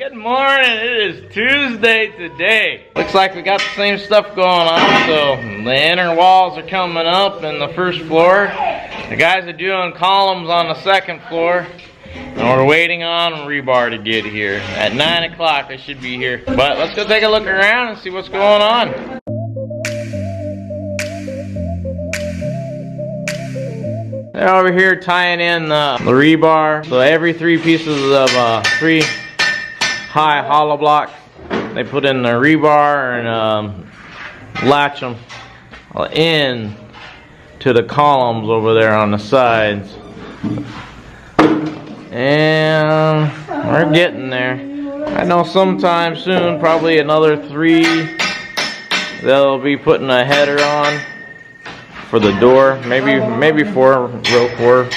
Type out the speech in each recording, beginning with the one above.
Good morning. It is Tuesday today. Looks like we got the same stuff going on. So the inner walls are coming up in the first floor. The guys are doing columns on the second floor. And we're waiting on rebar to get here. At 9 o'clock they should be here. But let's go take a look around and see what's going on. They're over here tying in the rebar. So every 3 pieces of 3 high hollow block, they put in the rebar and latch them in to the columns over there on the sides. And we're getting there. I know sometime soon, probably another 3, they'll be putting a header on for the door. Maybe 4, row 4.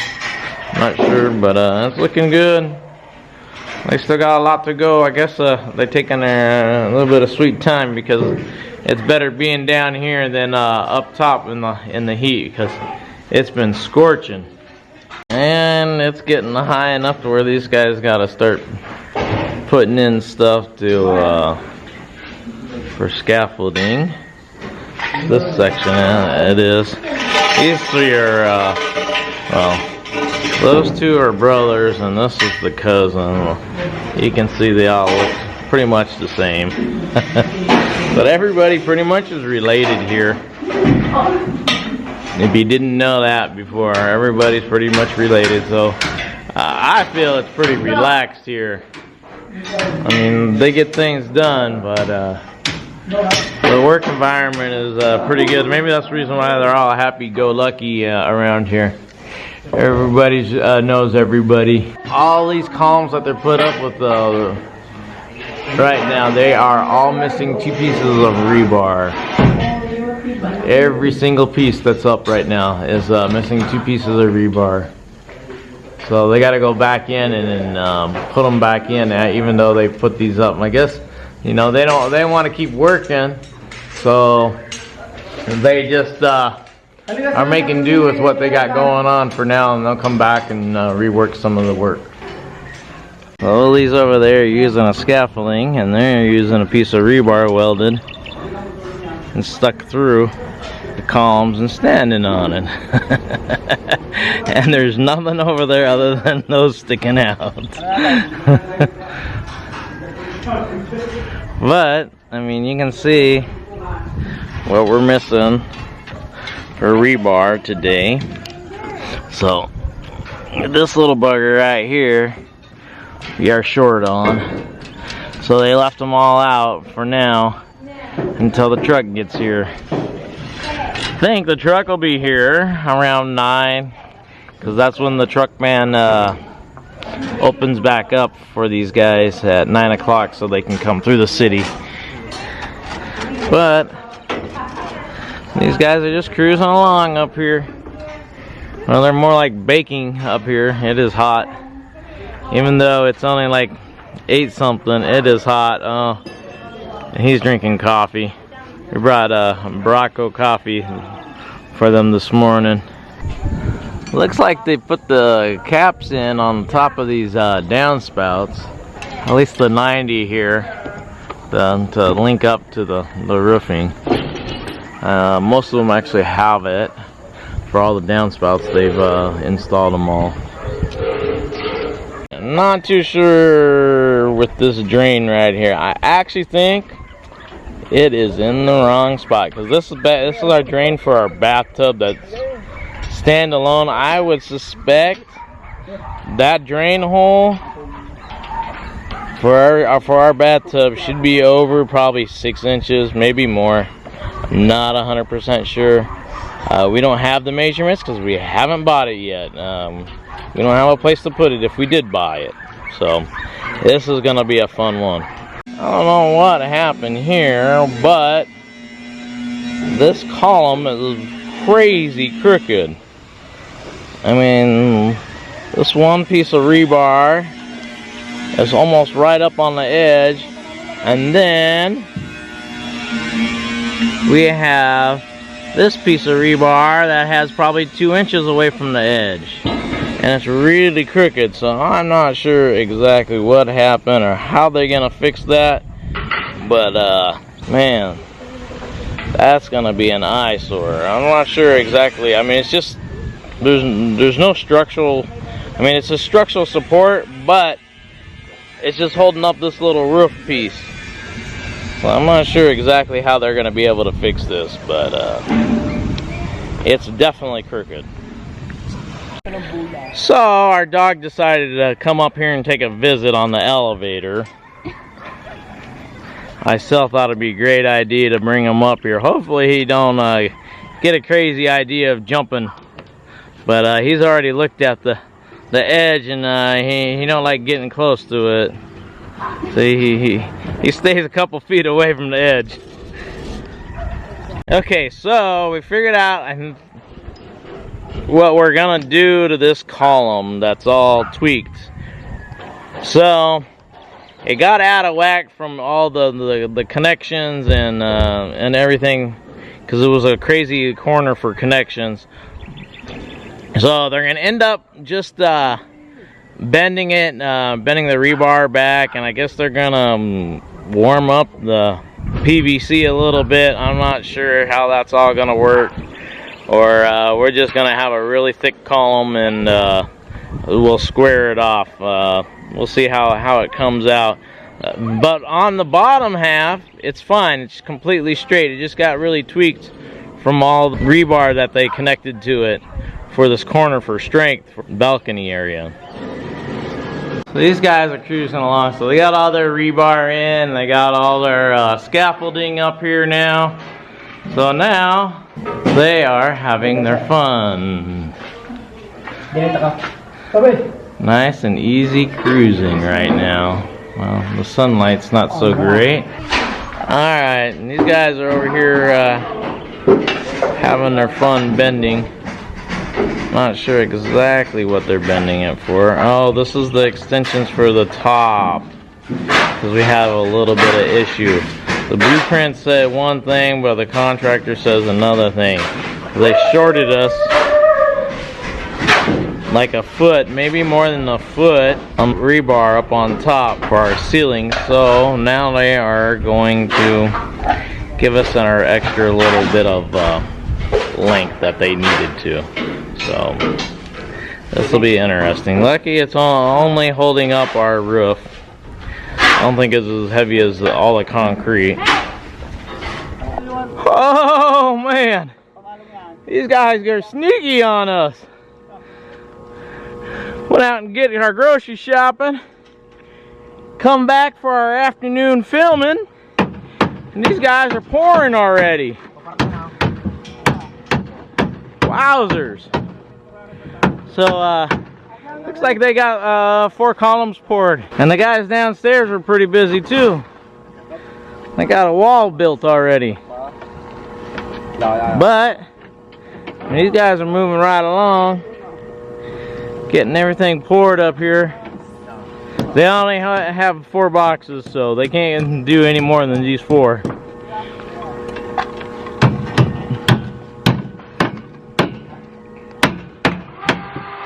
Not sure, but it's looking good. They still got a lot to go. I guess they're taking a little bit of sweet time because it's better being down here than up top in the heat, because it's been scorching. And it's getting high enough to where these guys got to start putting in stuff to for scaffolding. This section, it is. These 3 are well, those 2 are brothers, and this is the cousin. Well, you can see they all look pretty much the same. But everybody pretty much is related here. If you didn't know that before, everybody's pretty much related. So I feel it's pretty relaxed here. I mean, they get things done, but the work environment is pretty good. Maybe that's the reason why they're all happy-go-lucky around here. Everybody knows everybody. All these columns that they're put up with right now, they are all missing 2 pieces of rebar. Every single piece that's up right now is missing 2 pieces of rebar. So they got to go back in and put them back in, even though they put these up. And I guess, you know, they want to keep working, so they just are making do with what they got going on for now, and they'll come back and rework some of the work. Well, these over there are using a scaffolding, and they're using a piece of rebar welded and stuck through the columns and standing on it. And there's nothing over there other than those sticking out. But I mean, you can see what we're missing for rebar today. So this little bugger right here we are short on, so they left them all out for now until the truck gets here. I think the truck will be here around 9, because that's when the truck man opens back up for these guys at 9 o'clock, so they can come through the city. But these guys are just cruising along up here. Well, they're more like baking up here. It is hot. Even though it's only like 8 something, it is hot. And he's drinking coffee. We brought Baracco coffee for them this morning. Looks like they put the caps in on top of these downspouts. At least the 90 here to link up to the roofing. Most of them actually have it. For all the downspouts, they've installed them all. I'm not too sure with this drain right here. I actually think it is in the wrong spot, because this is our drain for our bathtub that's standalone. I would suspect that drain hole for our bathtub should be over probably 6 inches, maybe more. I'm not 100% sure. We don't have the measurements because we haven't bought it yet. We don't have a place to put it if we did buy it. So this is gonna be a fun one. I don't know what happened here, but this column is crazy crooked. I mean, this one piece of rebar is almost right up on the edge, and then we have this piece of rebar that has probably 2 inches away from the edge. and it's really crooked, so I'm not sure exactly what happened or how they're gonna fix that. But man, that's gonna be an eyesore. I'm not sure exactly. I mean, it's just there's no structural. I mean, it's a structural support, but it's just holding up this little roof piece. So I'm not sure exactly how they're gonna be able to fix this, but it's definitely crooked. So our dog decided to come up here and take a visit on the elevator. I still thought it'd be a great idea to bring him up here. Hopefully he don't get a crazy idea of jumping. But he's already looked at the edge, and he don't like getting close to it. So he stays a couple feet away from the edge. Okay, so we figured out what we're gonna do to this column that's all tweaked. So it got out of whack from all the connections and everything, because it was a crazy corner for connections. So they're gonna end up just bending it, bending the rebar back, and I guess they're gonna warm up the PVC a little bit. I'm not sure how that's all gonna work, or we're just gonna have a really thick column and we'll square it off. We'll see how it comes out. But on the bottom half, it's fine. It's completely straight. It just got really tweaked from all the rebar that they connected to it for this corner for strength for balcony area. So these guys are cruising along. So they got all their rebar in. They got all their scaffolding up here now. So now they are having their fun. Nice and easy cruising right now. Well, the sunlight's not so great. Alright, and these guys are over here having their fun bending. Not sure exactly what they're bending it for. Oh, this is the extensions for the top, because we have a little bit of issue. The blueprint said one thing, but the contractor says another thing. They shorted us like a foot, maybe more than a foot, rebar up on top for our ceiling. So now they are going to give us our extra little bit of length that they needed to. So this will be interesting. Lucky it's only holding up our roof. I don't think it's as heavy as all the concrete. Oh man, these guys are sneaky on us. Went out and get our grocery shopping, come back for our afternoon filming, and these guys are pouring already. Wowzers. So looks like they got 4 columns poured, and the guys downstairs were pretty busy too. They got a wall built already. But these guys are moving right along, getting everything poured up here. They only have 4 boxes, so they can't do any more than these 4.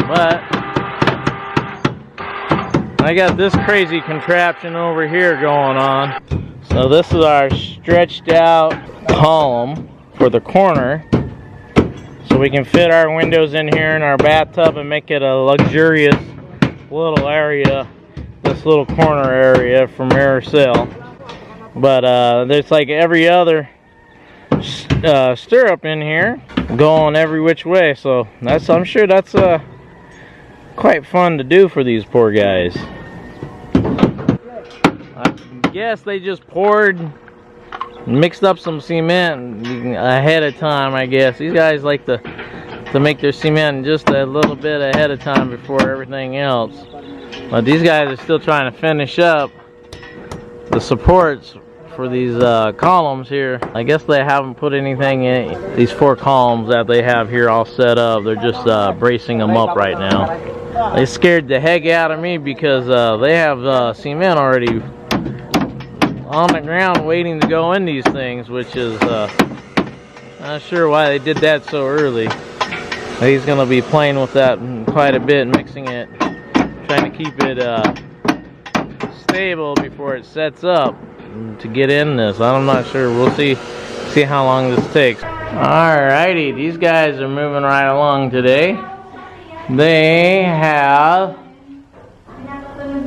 But I got this crazy contraption over here going on. So this is our stretched out column for the corner, so we can fit our windows in here in our bathtub and make it a luxurious little area, this little corner area for mirror cell. But there's like every other stirrup in here going every which way, so I'm sure that's quite fun to do for these poor guys. I guess they just mixed up some cement ahead of time, I guess. These guys like to make their cement just a little bit ahead of time before everything else. But these guys are still trying to finish up the supports for these columns here. I guess they haven't put anything in these 4 columns that they have here all set up. They're just bracing them up right now. They scared the heck out of me because they have cement already on the ground waiting to go in these things, which is not sure why they did that so early. He's gonna be playing with that quite a bit, mixing it, trying to keep it stable before it sets up to get in this. I'm not sure. We'll see how long this takes. Alrighty, these guys are moving right along today. They have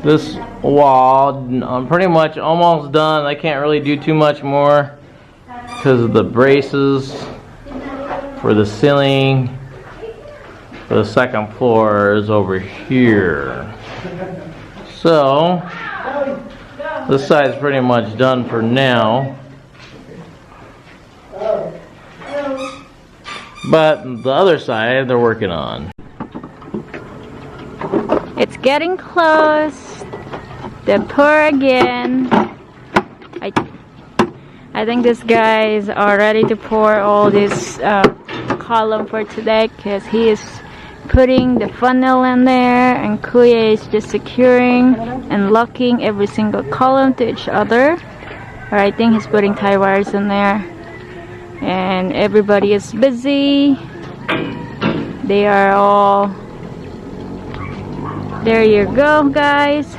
this wall pretty much almost done. I can't really do too much more because of the braces for the ceiling. The second floor is over here. So this side's pretty much done for now. But the other side they're working on. It's getting close. The pour again. I think these guys are ready to pour all this column for today because he is putting the funnel in there and Kuya is just securing and locking every single column to each other. Or I think he's putting tie wires in there. And everybody is busy. They are all... There you go, guys.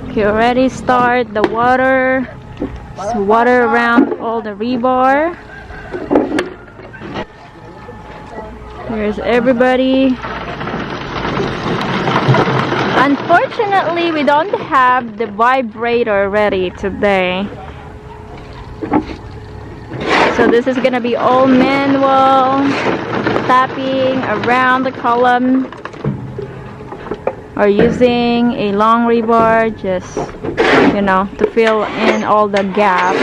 Okay, already start the water. So water around all the rebar. There's everybody. Unfortunately, we don't have the vibrator ready today. So this is gonna be all manual tapping around the column or using a long rebar, just, you know, to fill in all the gap.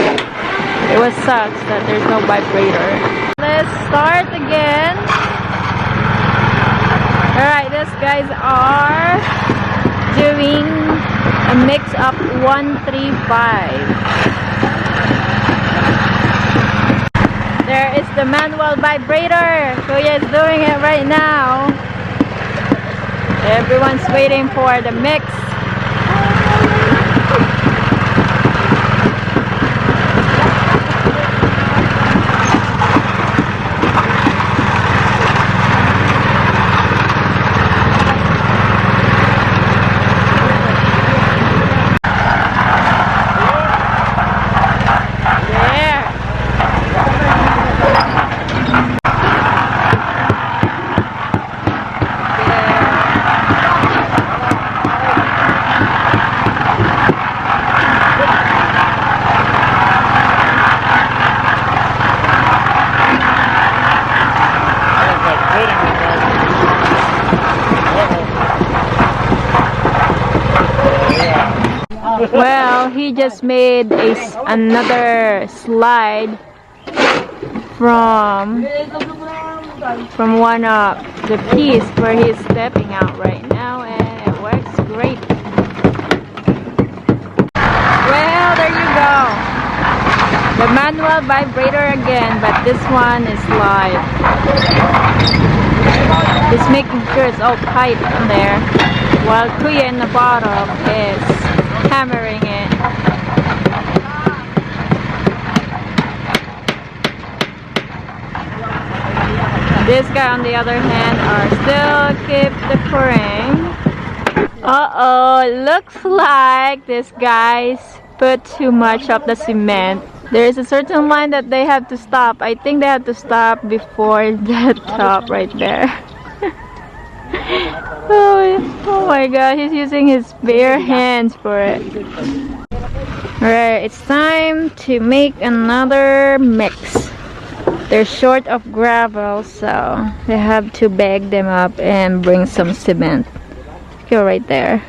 It was sucks that there's no vibrator. Let's start again. Alright, these guys are doing a mix up 135. There is the manual vibrator. Kuya is doing it right now. Everyone's waiting for the mix. Well, he just made another slide from one of the piece where he's stepping out right now, and it works great. Well, there you go. The manual vibrator again, but this one is live. Just making sure it's all tight in there, while Kuya in the bottom is hammering it. This guy on the other hand are still keep the pouring. Looks like this guys put too much of the cement. There is a certain line that they have to stop. I think they have to stop before the top right there. Oh my god, he's using his bare hands for it. Alright, it's time to make another mix. They're short of gravel, so they have to bag them up and bring some cement. Go right there.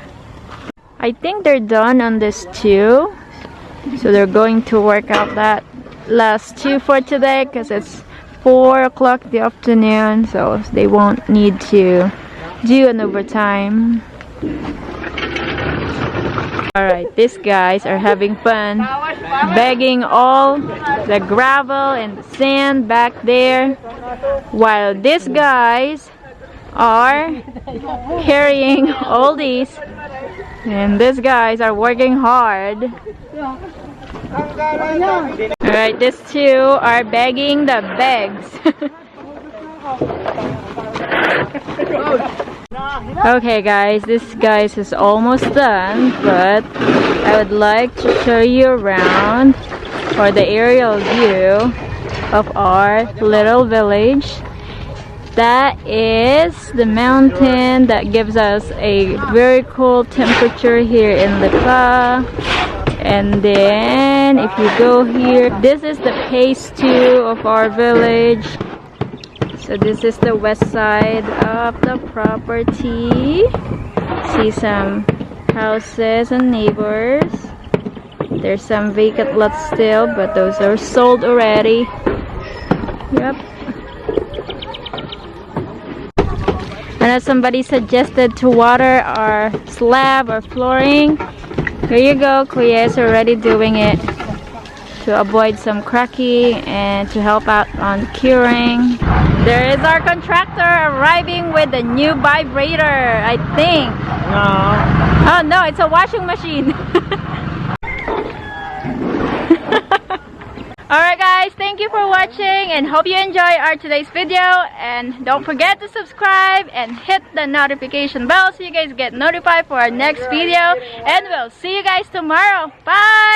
I think they're done on this too. So they're going to work out that last two for today because it's 4 o'clock in the afternoon, so they won't need to do an overtime. Alright, these guys are having fun bagging all the gravel and the sand back there, while these guys are carrying all these, and these guys are working hard. Alright, these two are bagging the bags. Okay guys, this guys is almost done, but I would like to show you around for the aerial view of our little village. That is the mountain that gives us a very cool temperature here in Lipa. And then if you go here, this is the phase 2 of our village. So this is the west side of the property. See some houses and neighbors. There's some vacant lots still, but those are sold already. Yep. And as somebody suggested to water our slab or flooring, here you go. Kuya is already doing it to avoid some cracking and to help out on curing. There is our contractor arriving with a new vibrator, I think. No. Oh no, it's a washing machine. Alright guys, thank you for watching and hope you enjoy our today's video. And don't forget to subscribe and hit the notification bell so you guys get notified for our next video. And we'll see you guys tomorrow. Bye!